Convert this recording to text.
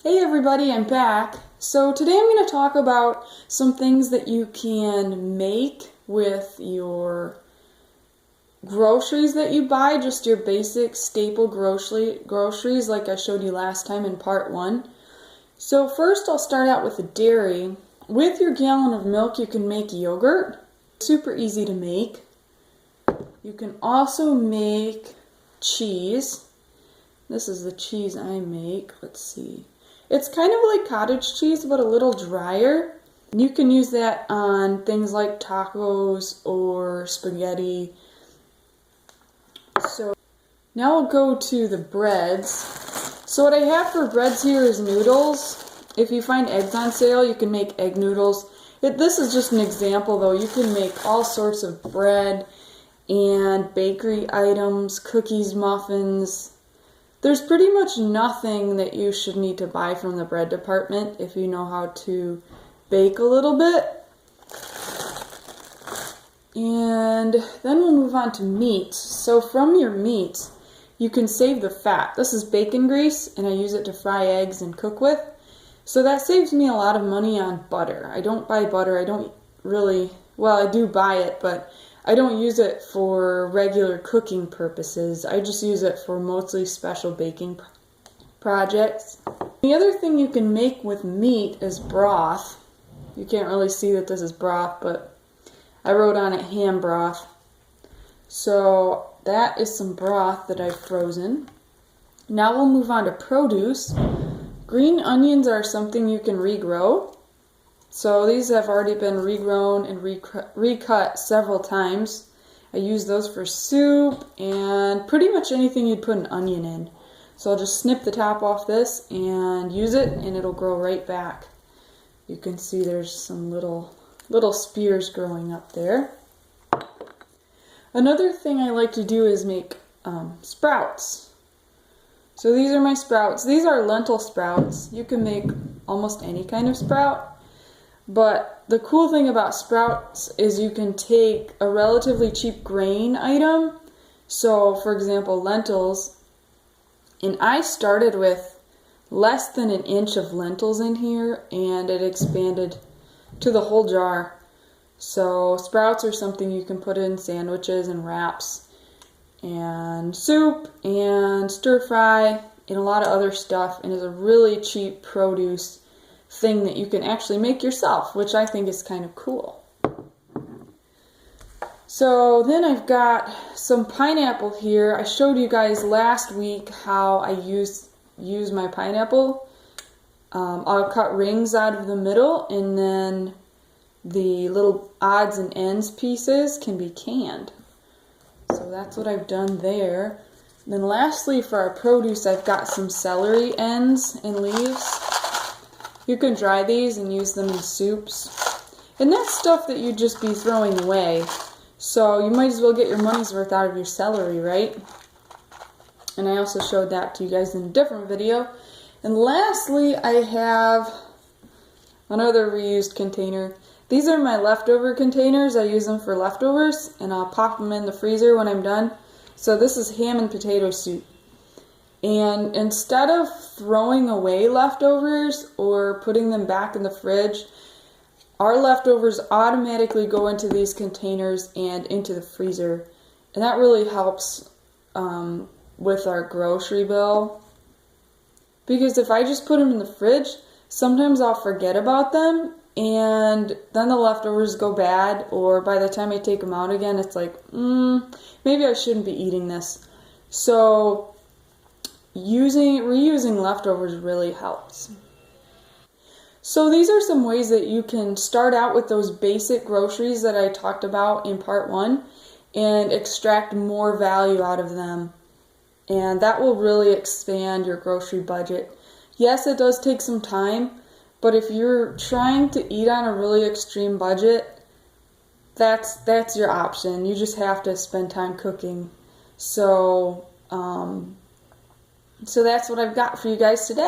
Hey everybody, I'm back. So today I'm going to talk about some things that you can make with your groceries that you buy, just your basic staple groceries like I showed you last time in part 1. So first I'll start out with the dairy. With your gallon of milk you can make yogurt. Super easy to make. You can also make cheese. This is the cheese I make. Let's see. It's kind of like cottage cheese, but a little drier. You can use that on things like tacos or spaghetti. So now we'll go to the breads. So what I have for breads here is noodles. If you find eggs on sale, you can make egg noodles. This is just an example though. You can make all sorts of bread and bakery items, cookies, muffins. There's pretty much nothing that you should need to buy from the bread department if you know how to bake a little bit. And then we'll move on to meat. So from your meat, you can save the fat. This is bacon grease, and I use it to fry eggs and cook with. So that saves me a lot of money on butter. I don't buy butter. I don't really, well, I do buy it, but I don't use it for regular cooking purposes. I just use it for mostly special baking projects. The other thing you can make with meat is broth. You can't really see that this is broth, but I wrote on it ham broth. So that is some broth that I've frozen. Now we'll move on to produce. Green onions are something you can regrow. So these have already been regrown and recut several times. I use those for soup and pretty much anything you'd put an onion in. So I'll just snip the top off this and use it, and it'll grow right back. You can see there's some little spears growing up there. Another thing I like to do is make sprouts. So these are my sprouts. These are lentil sprouts. You can make almost any kind of sprout. But the cool thing about sprouts is you can take a relatively cheap grain item. So for example, lentils. And I started with less than an inch of lentils in here, and it expanded to the whole jar. So sprouts are something you can put in sandwiches and wraps and soup and stir fry and a lot of other stuff, and is a really cheap produce thing that you can actually make yourself, which I think is kind of cool. So then I've got some pineapple here. I showed you guys last week how I use my pineapple. I'll cut rings out of the middle, and then the little odds and ends pieces can be canned. So that's what I've done there. And then lastly, for our produce, I've got some celery ends and leaves. You can dry these and use them in soups. And that's stuff that you'd just be throwing away. So you might as well get your money's worth out of your celery, right? And I also showed that to you guys in a different video. And lastly, I have another reused container. These are my leftover containers. I use them for leftovers, and I'll pop them in the freezer when I'm done. So this is ham and potato soup. And instead of throwing away leftovers or putting them back in the fridge, our leftovers automatically go into these containers and into the freezer. And that really helps with our grocery bill. Because if I just put them in the fridge, sometimes I'll forget about them, and then the leftovers go bad, or by the time I take them out again, it's like, maybe I shouldn't be eating this. So reusing leftovers really helps. So these are some ways that you can start out with those basic groceries that I talked about in part 1 and extract more value out of them. And that will really expand your grocery budget. Yes, it does take some time, but if you're trying to eat on a really extreme budget, that's your option. You just have to spend time cooking. So that's what I've got for you guys today.